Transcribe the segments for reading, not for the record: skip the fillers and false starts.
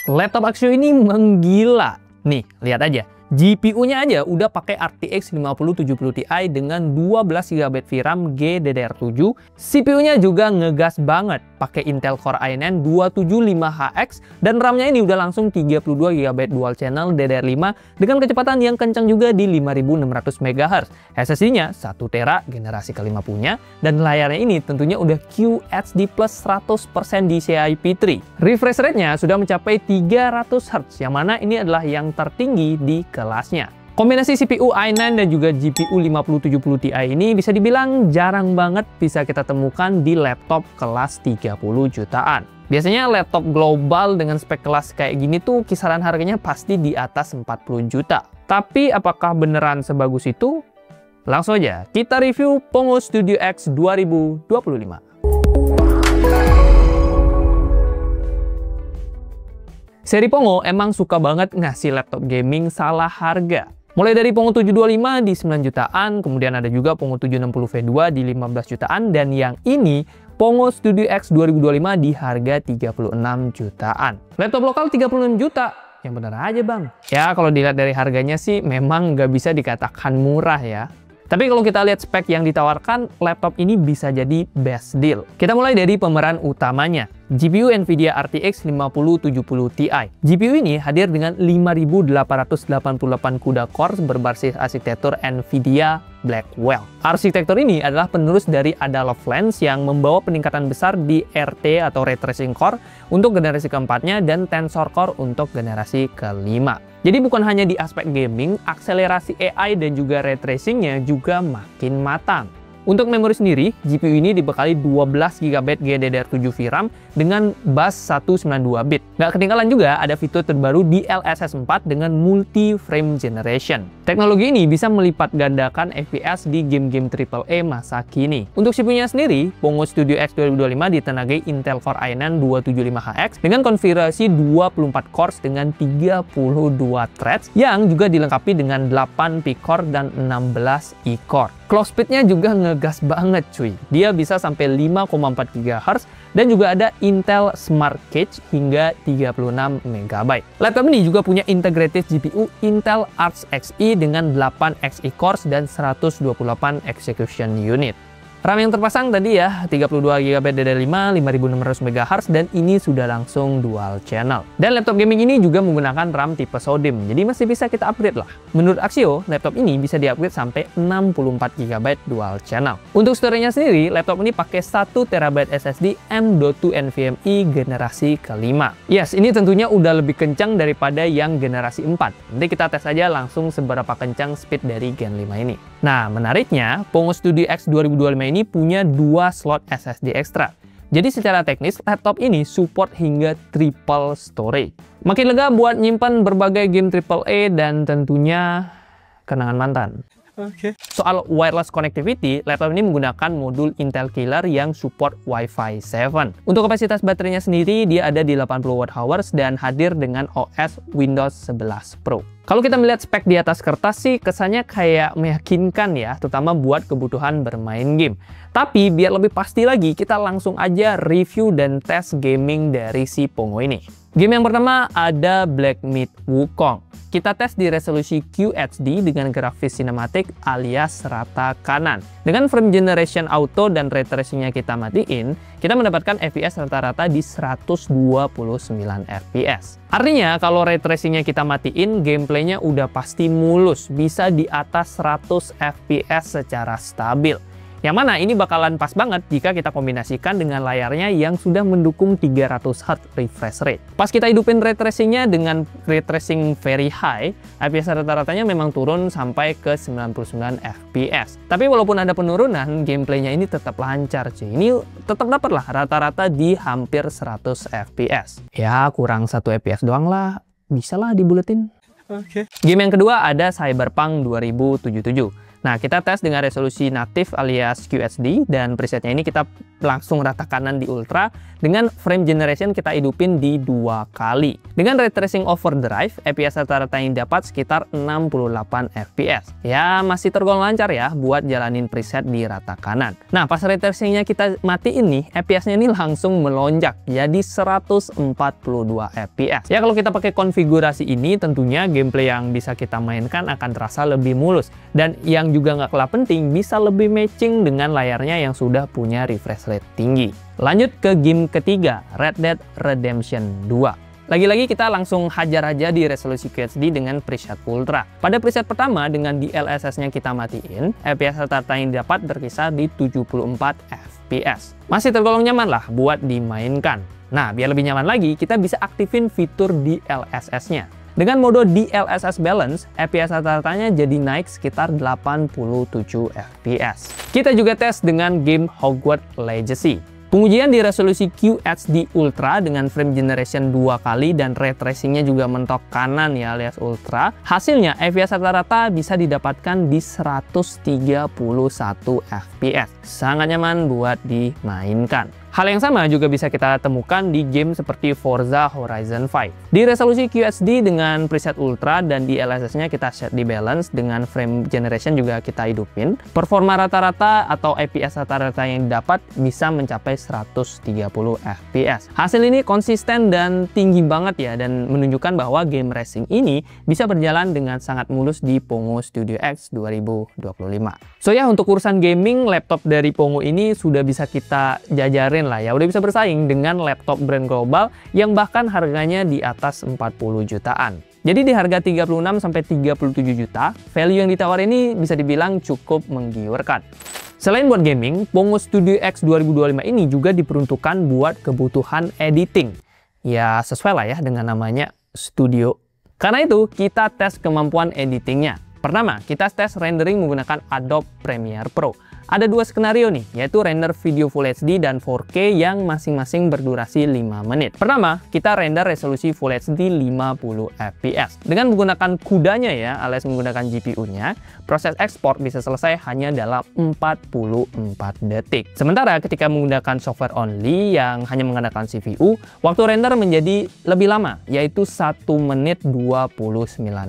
Laptop Axio ini menggila. Nih, lihat aja. GPU-nya aja udah pakai RTX 5070 Ti dengan 12 GB VRAM GDDR7. CPU-nya juga ngegas banget, pakai Intel Core i9 275HX dan RAM-nya ini udah langsung 32 GB dual channel DDR5 dengan kecepatan yang kencang juga di 5600 MHz. SSD-nya 1 TB generasi kelima punya dan layarnya ini tentunya udah QHD+ 100% DCI P3. Refresh rate-nya sudah mencapai 300 Hz yang mana ini adalah yang tertinggi di kelasnya. Kombinasi CPU i9 dan juga GPU 5070 Ti ini bisa dibilang jarang banget bisa kita temukan di laptop kelas 30 jutaan. Biasanya laptop global dengan spek kelas kayak gini tuh kisaran harganya pasti di atas 40 juta. Tapi apakah beneran sebagus itu? Langsung aja kita review Pongo Studio X 2025. Seri Pongo emang suka banget ngasih laptop gaming salah harga. Mulai dari Pongo 725 di 9 jutaan, kemudian ada juga Pongo 760 V2 di 15 jutaan, dan yang ini Pongo Studio X 2025 di harga 36 jutaan. Laptop lokal 36 juta, yang bener aja bang. Ya kalau dilihat dari harganya sih memang nggak bisa dikatakan murah ya. Tapi kalau kita lihat spek yang ditawarkan, laptop ini bisa jadi best deal. Kita mulai dari pemeran utamanya. GPU NVIDIA RTX 5070 Ti. GPU ini hadir dengan 5888 CUDA core berbasis arsitektur NVIDIA Blackwell. Arsitektur ini adalah penerus dari Ada Lovelace yang membawa peningkatan besar di RT atau Ray Tracing Core untuk generasi keempatnya dan Tensor Core untuk generasi kelima. Jadi bukan hanya di aspek gaming, akselerasi AI dan juga ray tracing-nya juga makin matang. Untuk memori sendiri, GPU ini dibekali 12 GB GDDR7 VRAM dengan bus 192 bit. Nggak ketinggalan juga ada fitur terbaru DLSS 4 dengan multi-frame generation. Teknologi ini bisa melipat gandakan FPS di game-game AAA masa kini. Untuk CPU-nya sendiri, Pongo Studio X 2025 ditenagai Intel Core i9 275HX dengan konfigurasi 24 cores dengan 32 threads yang juga dilengkapi dengan 8 P-core dan 16 E-core. Clock speed-nya juga ngegas banget cuy. Dia bisa sampai 5,4 GHz dan juga ada Intel Smart Cache hingga 36 MB. Laptop ini juga punya integrated GPU Intel Arc Xe dengan 8 Xe cores dan 128 execution unit. RAM yang terpasang tadi ya 32 GB DDR5 5600 MHz dan ini sudah langsung dual channel. Dan laptop gaming ini juga menggunakan RAM tipe SODIMM, jadi masih bisa kita upgrade lah. Menurut Axio, laptop ini bisa di-upgrade sampai 64 GB dual channel. Untuk storage-nya sendiri, laptop ini pakai 1 TB SSD M.2 NVMe generasi kelima. Yes, ini tentunya udah lebih kencang daripada yang generasi 4. Nanti kita tes aja langsung seberapa kencang speed dari Gen 5 ini. Nah, menariknya, Pongo Studio X 2025 ini punya 2 slot SSD ekstra. Jadi secara teknis, laptop ini support hingga triple storage. Makin lega buat nyimpan berbagai game AAA dan tentunya kenangan mantan. Soal wireless connectivity, laptop ini menggunakan modul Intel Killer yang support Wi-Fi 7. Untuk kapasitas baterainya sendiri, dia ada di 80 Wh dan hadir dengan OS Windows 11 Pro. Kalau kita melihat spek di atas kertas sih, kesannya kayak meyakinkan ya, terutama buat kebutuhan bermain game. Tapi biar lebih pasti lagi, kita langsung aja review dan tes gaming dari si Pongo ini. Game yang pertama ada Black Myth: Wukong. Kita tes di resolusi QHD dengan grafis sinematik alias rata kanan. Dengan frame generation auto dan ray tracing-nya kita matiin, kita mendapatkan FPS rata-rata di 129 FPS. Artinya kalau ray tracing-nya kita matiin, gameplaynya udah pasti mulus, bisa di atas 100 FPS secara stabil. Yang mana ini bakalan pas banget jika kita kombinasikan dengan layarnya yang sudah mendukung 300 Hz refresh rate. Pas kita hidupin ray tracing-nya dengan ray tracing very high, FPS rata-ratanya memang turun sampai ke 99 FPS. Tapi walaupun ada penurunan, gameplaynya ini tetap lancar cuy. Ini tetap dapat lah rata-rata di hampir 100 FPS. Ya kurang 1 FPS doang lah, bisa lah dibuletin. Game yang kedua ada Cyberpunk 2077. Nah, kita tes dengan resolusi natif alias QHD, dan presetnya ini kita langsung rata kanan di Ultra, dengan frame generation kita hidupin di 2 kali. Dengan ray tracing overdrive, FPS rata-rata yang dapat sekitar 68 FPS. Ya, masih tergolong lancar ya buat jalanin preset di rata kanan. Nah, pas ray tracingnya kita matiin nih, FPS-nya ini langsung melonjak jadi 142 FPS. Ya, kalau kita pakai konfigurasi ini, tentunya gameplay yang bisa kita mainkan akan terasa lebih mulus. Dan yang juga nggak kalah penting, bisa lebih matching dengan layarnya yang sudah punya refresh rate tinggi. Lanjut ke game ketiga, Red Dead Redemption 2. Lagi-lagi kita langsung hajar aja di resolusi QHD dengan preset Ultra. Pada preset pertama dengan DLSS-nya kita matiin, FPS rata-rata yang dapat berkisar di 74 FPS. Masih tergolong nyaman lah buat dimainkan. Nah, biar lebih nyaman lagi, kita bisa aktifin fitur DLSS-nya. Dengan mode DLSS Balance, FPS rata-ratanya jadi naik sekitar 87 FPS. Kita juga tes dengan game Hogwarts Legacy. Pengujian di resolusi QHD Ultra dengan frame generation 2 kali dan ray tracingnya juga mentok kanan ya alias Ultra. Hasilnya FPS rata-rata bisa didapatkan di 131 FPS. Sangat nyaman buat dimainkan. Hal yang sama juga bisa kita temukan di game seperti Forza Horizon 5. Di resolusi QHD dengan preset Ultra dan DLSS-nya kita set di balance, dengan frame generation juga kita hidupin. Performa rata-rata atau FPS rata-rata yang didapat bisa mencapai 130 FPS. Hasil ini konsisten dan tinggi banget ya, dan menunjukkan bahwa game racing ini bisa berjalan dengan sangat mulus di Pongo Studio X 2025. So ya, untuk urusan gaming, laptop dari Pongo ini sudah bisa kita jajarin lah ya, udah bisa bersaing dengan laptop brand global yang bahkan harganya di atas 40 jutaan. Jadi di harga 36-37 juta, value yang ditawar ini bisa dibilang cukup menggiurkan. Selain buat gaming, Pongo Studio X 2025 ini juga diperuntukkan buat kebutuhan editing. Ya sesuai lah ya dengan namanya studio. Karena itu kita tes kemampuan editingnya. Pertama, kita tes rendering menggunakan Adobe Premiere Pro. Ada 2 skenario nih, yaitu render video Full HD dan 4K yang masing-masing berdurasi 5 menit. Pertama, kita render resolusi Full HD 50 FPS. Dengan menggunakan kudanya ya, alias menggunakan GPU-nya, proses ekspor bisa selesai hanya dalam 44 detik. Sementara ketika menggunakan software only yang hanya menggunakan CPU, waktu render menjadi lebih lama, yaitu 1 menit 29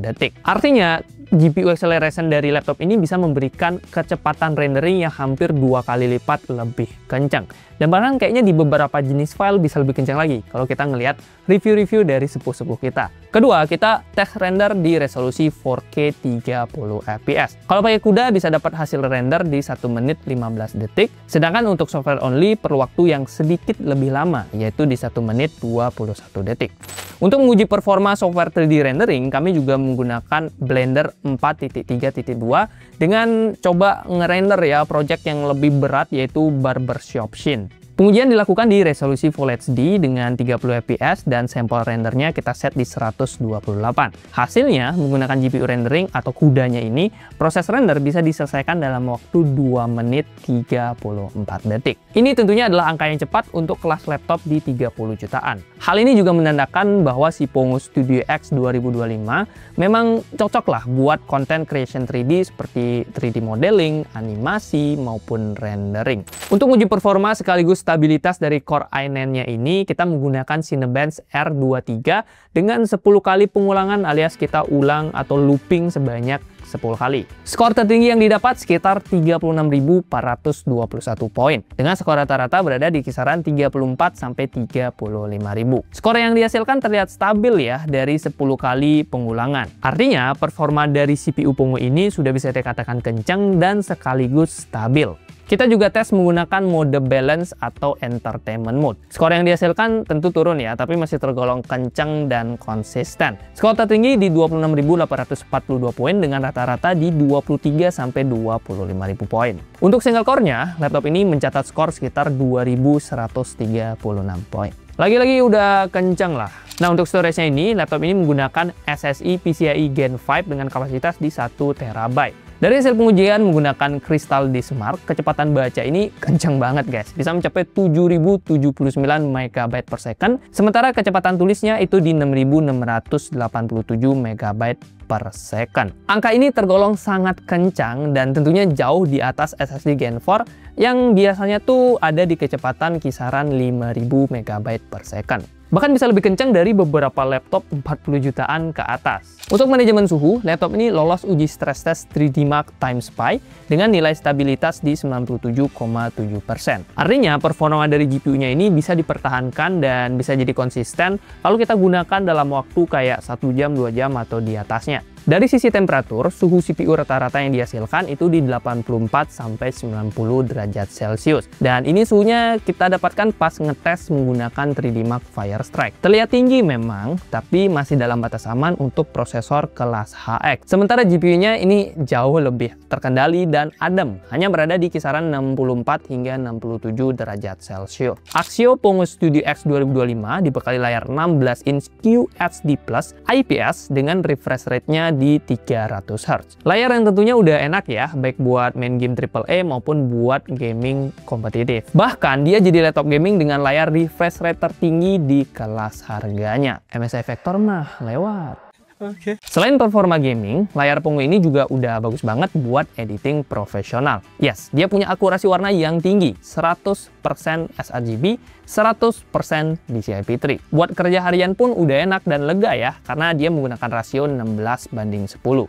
detik. Artinya, GPU acceleration dari laptop ini bisa memberikan kecepatan rendering yang hampir 2 kali lipat lebih kencang. Dan bahkan kayaknya di beberapa jenis file bisa lebih kencang lagi kalau kita ngelihat review-review dari sepuh-sepuh kita. Kedua, kita tes render di resolusi 4K 30 FPS. Kalau pakai CUDA bisa dapat hasil render di 1 menit 15 detik, sedangkan untuk software only perlu waktu yang sedikit lebih lama, yaitu di 1 menit 21 detik. Untuk menguji performa software 3D rendering, kami juga menggunakan Blender 4.3.2 dengan coba ngerender ya project yang lebih berat, yaitu Barbershop Scene. Pengujian dilakukan di resolusi Full HD dengan 30 FPS dan sampel rendernya kita set di 128. Hasilnya, menggunakan GPU rendering atau kudanya ini, proses render bisa diselesaikan dalam waktu 2 menit 34 detik. Ini tentunya adalah angka yang cepat untuk kelas laptop di 30 jutaan. Hal ini juga menandakan bahwa si Pongo Studio X 2025 memang cocok lah buat content creation 3D seperti 3D modeling, animasi, maupun rendering. Untuk uji performa sekaligus stabilitas dari Core i9-nya ini, kita menggunakan Cinebench R23 dengan 10 kali pengulangan alias kita ulang atau looping sebanyak 10 kali. Skor tertinggi yang didapat sekitar 36.421 poin, dengan skor rata-rata berada di kisaran 34-35.000. Skor yang dihasilkan terlihat stabil ya dari 10 kali pengulangan. Artinya, performa dari CPU Pongo ini sudah bisa dikatakan kencang dan sekaligus stabil. Kita juga tes menggunakan mode balance atau entertainment mode. Skor yang dihasilkan tentu turun ya, tapi masih tergolong kencang dan konsisten. Skor tertinggi di 26.842 poin dengan rata-rata di 23-25.000 poin. Untuk single core-nya, laptop ini mencatat skor sekitar 2.136 poin. Lagi-lagi udah kencang lah. Nah, untuk storage-nya ini, laptop ini menggunakan SSI PCIe Gen 5 dengan kapasitas di 1 TB. Dari hasil pengujian menggunakan Crystal Disk Mark, kecepatan baca ini kencang banget guys, bisa mencapai 7079 MB per second, sementara kecepatan tulisnya itu di 6687 MB per second. Angka ini tergolong sangat kencang dan tentunya jauh di atas SSD Gen 4 yang biasanya tuh ada di kecepatan kisaran 5000 MB per second. Bahkan bisa lebih kencang dari beberapa laptop 40 jutaan ke atas. Untuk manajemen suhu, laptop ini lolos uji stress test 3D Mark Time Spy dengan nilai stabilitas di 97,7%. Artinya, performa dari GPU-nya ini bisa dipertahankan dan bisa jadi konsisten kalau kita gunakan dalam waktu kayak 1 jam, 2 jam, atau di atasnya. Dari sisi temperatur, suhu CPU rata-rata yang dihasilkan itu di 84-90 derajat Celcius. Dan ini suhunya kita dapatkan pas ngetes menggunakan 3D Mark Firestrike. Terlihat tinggi memang, tapi masih dalam batas aman untuk prosesor kelas HX. Sementara GPU-nya ini jauh lebih terkendali dan adem, hanya berada di kisaran 64 hingga 67 derajat Celcius. Axio Pongo Studio X 2025 dibekali layar 16 inch QHD+ IPS dengan refresh rate-nya di 300 Hz. Layar yang tentunya udah enak ya, baik buat main game AAA maupun buat gaming kompetitif. Bahkan dia jadi laptop gaming dengan layar refresh rate tertinggi di kelas harganya. MSI Vector mah lewat. Selain performa gaming, layar Pongo ini juga udah bagus banget buat editing profesional. Yes, dia punya akurasi warna yang tinggi, 100% sRGB, 100% DCI-P3. Buat kerja harian pun udah enak dan lega ya, karena dia menggunakan rasio 16:10.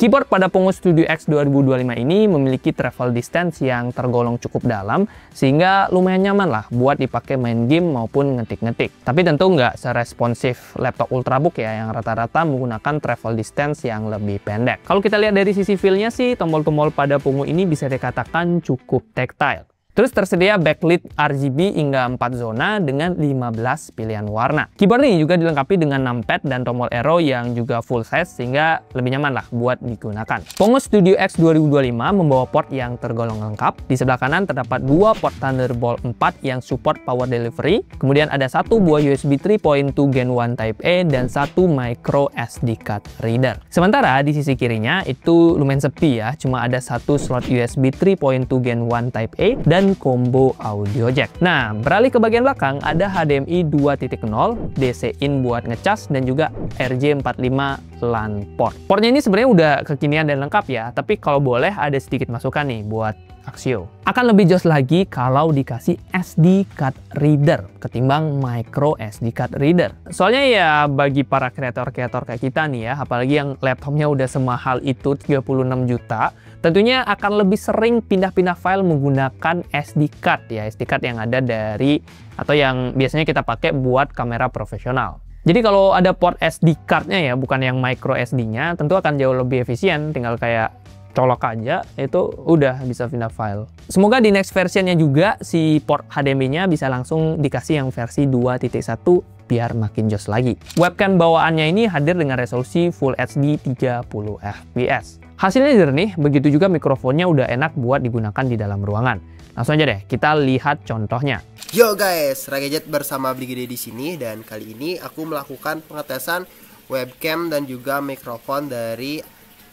Keyboard pada Pongo Studio X 2025 ini memiliki travel distance yang tergolong cukup dalam, sehingga lumayan nyaman lah buat dipakai main game maupun ngetik-ngetik. Tapi tentu nggak seresponsif laptop Ultrabook ya, yang rata-rata menggunakan travel distance yang lebih pendek. Kalau kita lihat dari sisi feel-nya sih, tombol-tombol pada Pongo ini bisa dikatakan cukup tactile. Terus tersedia backlit RGB hingga 4 zona dengan 15 pilihan warna. Keyboard ini juga dilengkapi dengan numpad dan tombol arrow yang juga full size sehingga lebih nyaman lah buat digunakan. Pongo Studio X 2025 membawa port yang tergolong lengkap. Di sebelah kanan terdapat 2 port Thunderbolt 4 yang support power delivery. Kemudian ada 1 buah USB 3.2 Gen 1 Type A dan 1 micro SD card reader. Sementara di sisi kirinya itu lumayan sepi ya, cuma ada 1 slot USB 3.2 Gen 1 Type A dan combo audio jack. Nah, beralih ke bagian belakang ada HDMI 2.0, DC in buat ngecas dan juga RJ45 LAN port. Portnya ini sebenarnya udah kekinian dan lengkap ya, tapi kalau boleh ada sedikit masukan nih buat Axio. Akan lebih jos lagi kalau dikasih SD card reader ketimbang micro SD card reader. Soalnya ya bagi para kreator-kreator kayak kita nih ya, apalagi yang laptopnya udah semahal itu 36 juta, tentunya akan lebih sering pindah-pindah file menggunakan SD card ya, SD card yang ada dari atau yang biasanya kita pakai buat kamera profesional. Jadi kalau ada port SD card-nya ya, bukan yang micro SD-nya, tentu akan jauh lebih efisien, tinggal kayak colok aja, itu udah bisa pindah file. Semoga di next versionnya juga si port HDMI-nya bisa langsung dikasih yang versi 2.1 biar makin jos lagi. Webcam bawaannya ini hadir dengan resolusi Full HD 30 fps. Hasilnya jernih, begitu juga mikrofonnya udah enak buat digunakan di dalam ruangan. Langsung aja deh, kita lihat contohnya. Yo guys, Ragadget bersama Bligede di sini dan kali ini aku melakukan pengetesan webcam dan juga mikrofon dari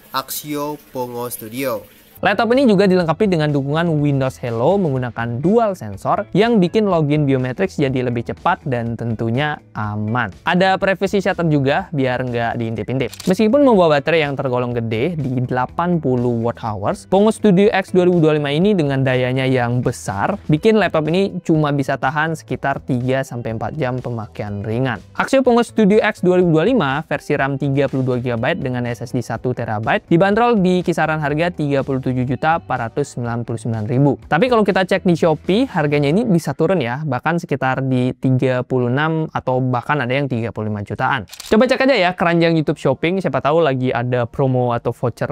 Axio Pongo Studio. Laptop ini juga dilengkapi dengan dukungan Windows Hello menggunakan dual sensor yang bikin login biometrics jadi lebih cepat dan tentunya aman. Ada privacy shutter juga biar nggak diintip-intip. Meskipun membawa baterai yang tergolong gede di 80 Wh, Pongo Studio X 2025 ini dengan dayanya yang besar bikin laptop ini cuma bisa tahan sekitar 3-4 jam pemakaian ringan. Axio Pongo Studio X 2025 versi RAM 32GB dengan SSD 1TB dibanderol di kisaran harga 37.499.000. Tapi kalau kita cek di Shopee, harganya ini bisa turun ya, bahkan sekitar di 36 atau bahkan ada yang 35 jutaan. Coba cek aja ya keranjang YouTube Shopping, siapa tahu lagi ada promo atau voucher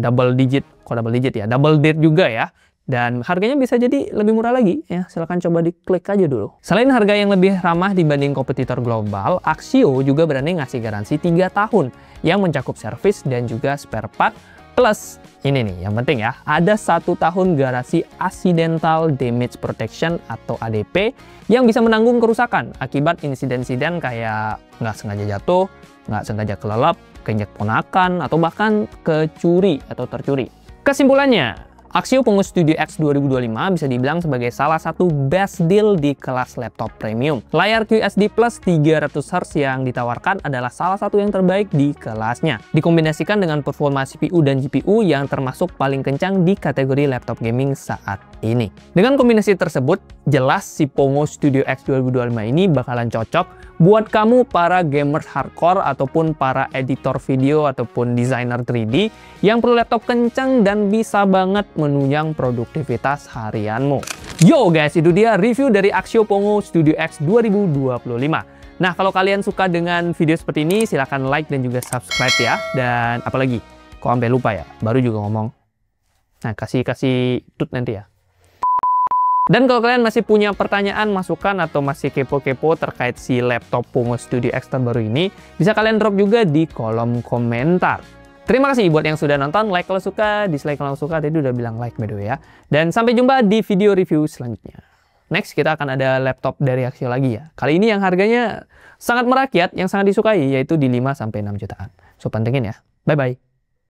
double digit, kok double digit ya, double date juga ya. Dan harganya bisa jadi lebih murah lagi ya, silahkan coba diklik aja dulu. Selain harga yang lebih ramah dibanding kompetitor global, Axio juga berani ngasih garansi 3 tahun yang mencakup servis dan juga spare part. Plus, ini nih yang penting ya, ada 1 tahun garansi Accidental Damage Protection atau ADP yang bisa menanggung kerusakan akibat insiden-insiden kayak nggak sengaja jatuh, nggak sengaja kelelep, keinjak ponakan, atau bahkan kecuri atau tercuri. Kesimpulannya, Axio Pongo Studio X 2025 bisa dibilang sebagai salah satu best deal di kelas laptop premium. Layar QHD Plus 300Hz yang ditawarkan adalah salah satu yang terbaik di kelasnya. Dikombinasikan dengan performa CPU dan GPU yang termasuk paling kencang di kategori laptop gaming saat ini. Dengan kombinasi tersebut, jelas si Pongo Studio X 2025 ini bakalan cocok buat kamu para gamers hardcore ataupun para editor video ataupun desainer 3D yang perlu laptop kencang dan bisa banget menunjang produktivitas harianmu. Yo guys, itu dia review dari Axio Pongo Studio X 2025. Nah, kalau kalian suka dengan video seperti ini, silahkan like dan juga subscribe ya. Dan apalagi, kok sampai lupa ya, baru juga ngomong. Nah, kasih tut nanti ya. Dan kalau kalian masih punya pertanyaan, masukan, atau masih kepo-kepo terkait si laptop Pongo Studio X terbaru ini, bisa kalian drop juga di kolom komentar. Terima kasih buat yang sudah nonton, like kalau suka, dislike kalau suka, tadi udah bilang like by the way ya. Dan sampai jumpa di video review selanjutnya. Next, kita akan ada laptop dari Axio lagi ya. Kali ini yang harganya sangat merakyat, yang sangat disukai, yaitu di 5-6 jutaan. So, pantengin ya. Bye-bye.